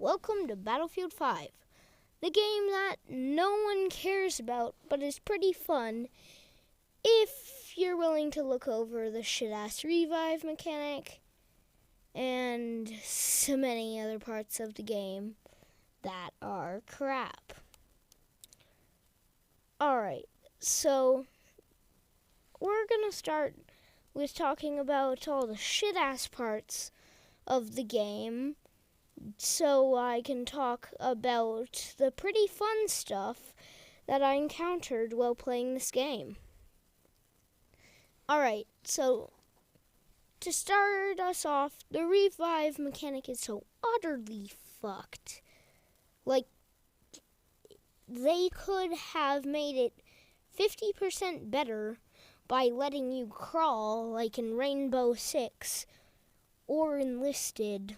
welcome to Battlefield 5, the game that no one cares about but is pretty fun if you're willing to look over the shit-ass revive mechanic and so many other parts of the game that are crap. Alright, so we're gonna start with talking about all the shit-ass parts of the game, so I can talk about the pretty fun stuff that I encountered while playing this game. Alright, so to start us off, the revive mechanic is so utterly fucked. Like, they could have made it 50% better by letting you crawl like in Rainbow Six or Enlisted,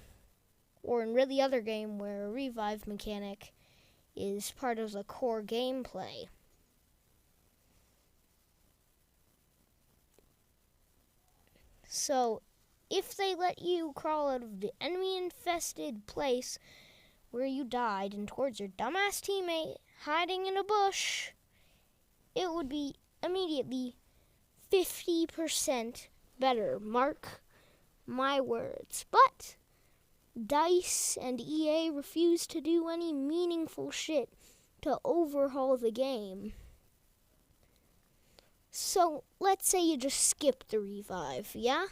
or in the other game where a revive mechanic is part of the core gameplay. So, if they let you crawl out of the enemy-infested place where you died and towards your dumbass teammate hiding in a bush, it would be immediately 50% better. Mark my words. But DICE and EA refuse to do any meaningful shit to overhaul the game. So, let's say you just skip the revive, yeah?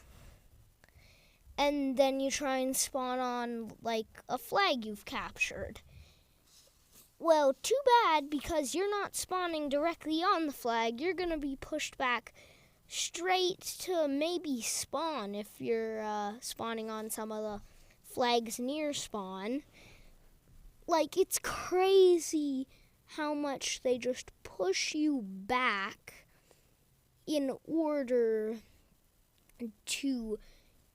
And then you try and spawn on, like, a flag you've captured. Well, too bad, because you're not spawning directly on the flag. You're gonna be pushed back straight to maybe spawn if you're spawning on some of the flags near spawn. Like, it's crazy how much they just push you back in order to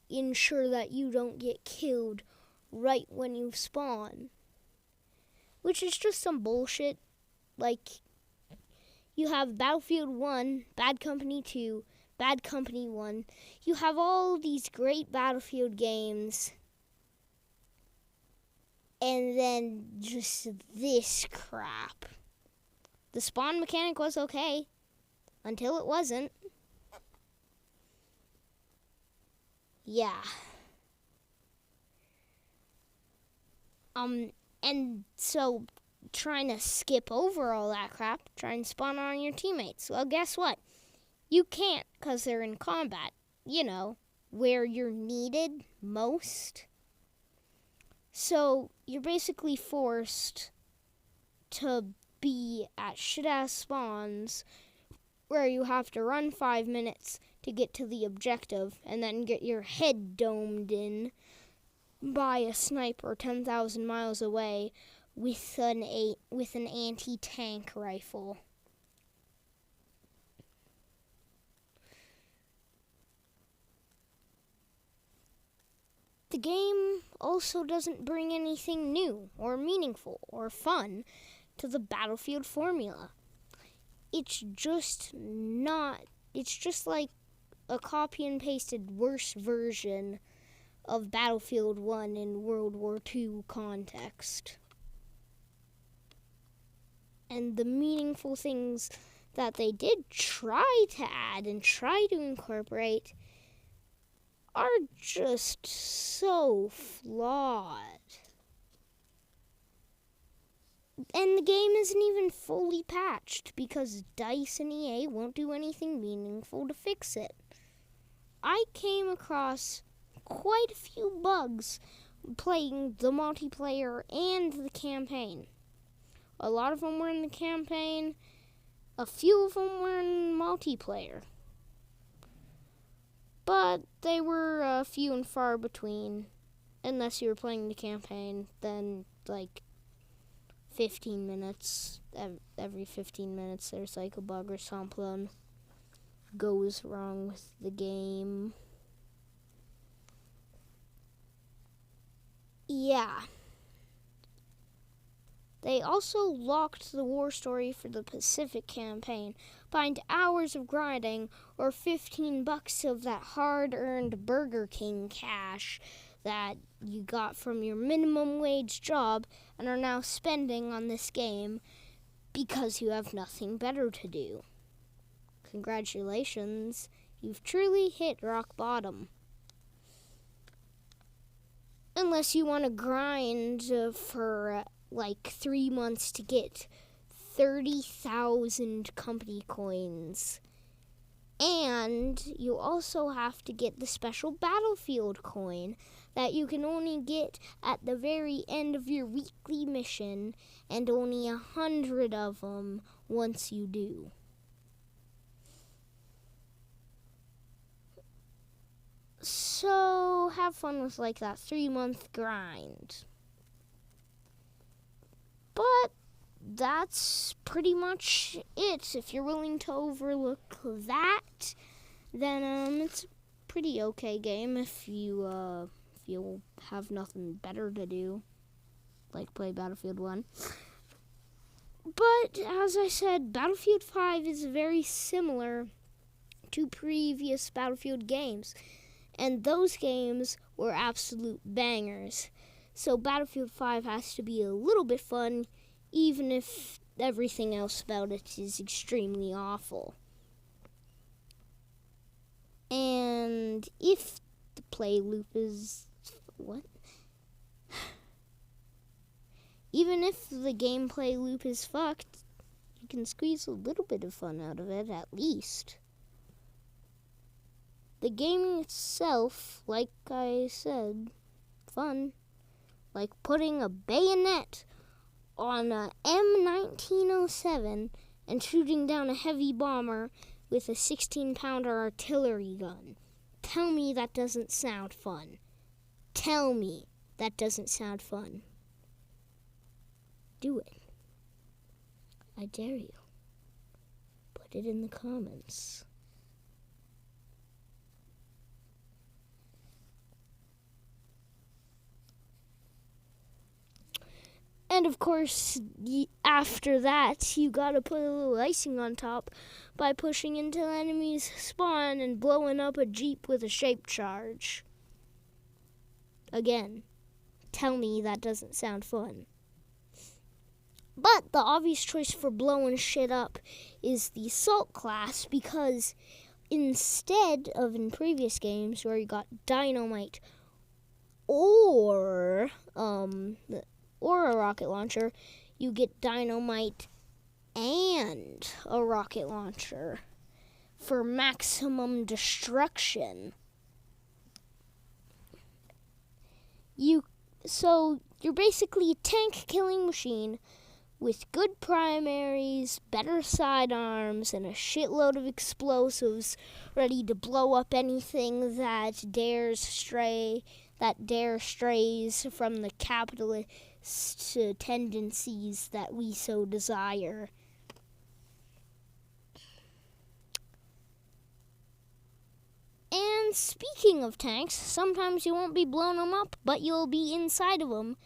ensure that you don't get killed right when you spawn. Which is just some bullshit. Like, you have Battlefield 1, Bad Company 2, Bad Company 1. You have all these great Battlefield games. And then just this crap. The spawn mechanic was okay. Until it wasn't. Yeah. And so trying to skip over all that crap, try and spawn on your teammates. Well, guess what? You can't, because they're in combat. You know, where you're needed most. So you're basically forced to be at shit-ass spawns where you have to run 5 minutes to get to the objective and then get your head domed in by a sniper 10,000 miles away with an anti-tank rifle. The game also doesn't bring anything new or meaningful or fun to the Battlefield formula. It's just like a copy and pasted worse version of Battlefield 1 in World War II context. And the meaningful things that they did try to add and try to incorporate are just so flawed. And the game isn't even fully patched because DICE and EA won't do anything meaningful to fix it. I came across quite a few bugs playing the multiplayer and the campaign. A lot of them were in the campaign, a few of them were in multiplayer. But they were few and far between, unless you were playing the campaign, then like 15 minutes, every 15 minutes there's like a bug or something goes wrong with the game. Yeah. They also locked the war story for the Pacific campaign behind hours of grinding or $15 of that hard-earned Burger King cash that you got from your minimum wage job and are now spending on this game because you have nothing better to do. Congratulations, you've truly hit rock bottom. Unless you want to grind for like 3 months to get 30,000 company coins. And you also have to get the special battlefield coin that you can only get at the very end of your weekly mission, and only 100 of them once you do. So have fun with like that 3-month grind. But that's pretty much it. If you're willing to overlook that, then it's a pretty okay game if you have nothing better to do, like play Battlefield 1. But as I said, Battlefield 5 is very similar to previous Battlefield games, and those games were absolute bangers. So Battlefield 5 has to be a little bit fun, even if everything else about it is extremely awful. And if the play loop is... Even if the gameplay loop is fucked, you can squeeze a little bit of fun out of it, at least. The game itself, like I said, fun. Like putting a bayonet on a M1907 and shooting down a heavy bomber with a 16-pounder artillery gun. Tell me that doesn't sound fun. Tell me that doesn't sound fun. Do it. I dare you. Put it in the comments. And of course, after that, you gotta put a little icing on top by pushing until enemies spawn and blowing up a jeep with a shape charge. Again, tell me that doesn't sound fun. But the obvious choice for blowing shit up is the assault class, because instead of in previous games where you got dynamite or a rocket launcher, you get dynamite and a rocket launcher for maximum destruction. So you're basically a tank killing machine with good primaries, better sidearms, and a shitload of explosives ready to blow up anything that dares strays from the capitalist tendencies that we so desire. And speaking of tanks, sometimes you won't be blowing them up, but you'll be inside of them,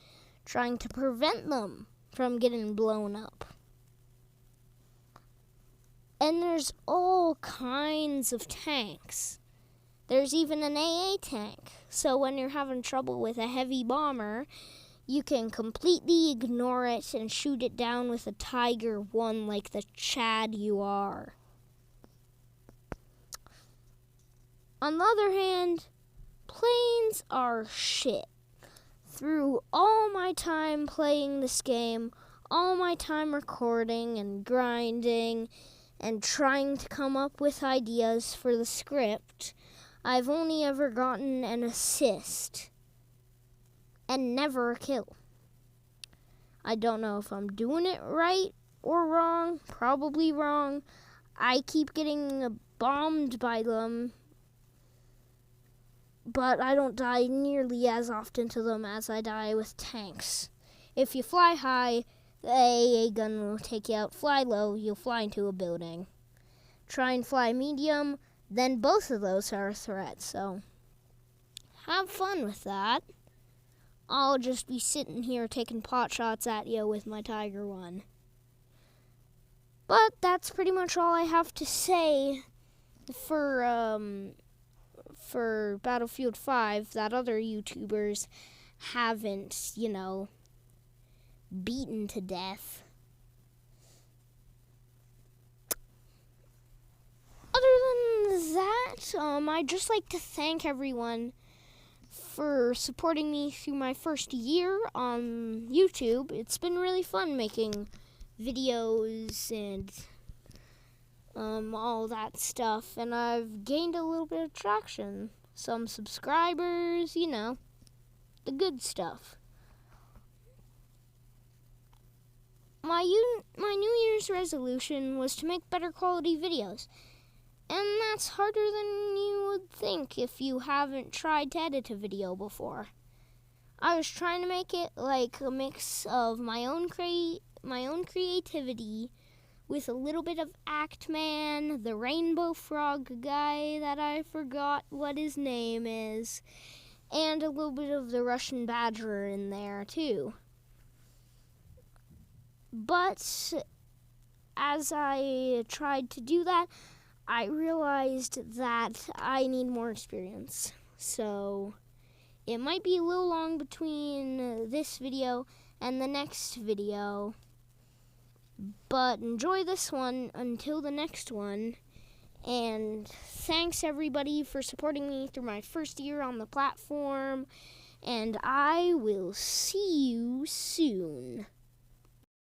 trying to prevent them from getting blown up. And there's all kinds of tanks. There's even an AA tank. So when you're having trouble with a heavy bomber, you can completely ignore it and shoot it down with a Tiger 1 like the Chad you are. On the other hand, planes are shit. Through all my time playing this game, all my time recording and grinding and trying to come up with ideas for the script, I've only ever gotten an assist and never a kill. I don't know if I'm doing it right or wrong, probably wrong. I keep getting bombed by them, but I don't die nearly as often to them as I die with tanks. If you fly high, the AA gun will take you out. Fly low, you'll fly into a building. Try and fly medium, then both of those are a threat, so have fun with that. I'll just be sitting here taking pot shots at you with my Tiger 1. But that's pretty much all I have to say for for Battlefield 5 that other YouTubers haven't, beaten to death. Other than that, I'd just like to thank everyone for supporting me through my first year on YouTube. It's been really fun making videos and all that stuff, and I've gained a little bit of traction. Some subscribers, the good stuff. My New Year's resolution was to make better quality videos. And that's harder than you would think if you haven't tried to edit a video before. I was trying to make it like a mix of my own creativity with a little bit of Actman, the Rainbow Frog guy that I forgot what his name is, and a little bit of the Russian Badger in there too. But as I tried to do that, I realized that I need more experience. So it might be a little long between this video and the next video, but enjoy this one until the next one. And thanks everybody for supporting me through my first year on the platform, and I will see you soon.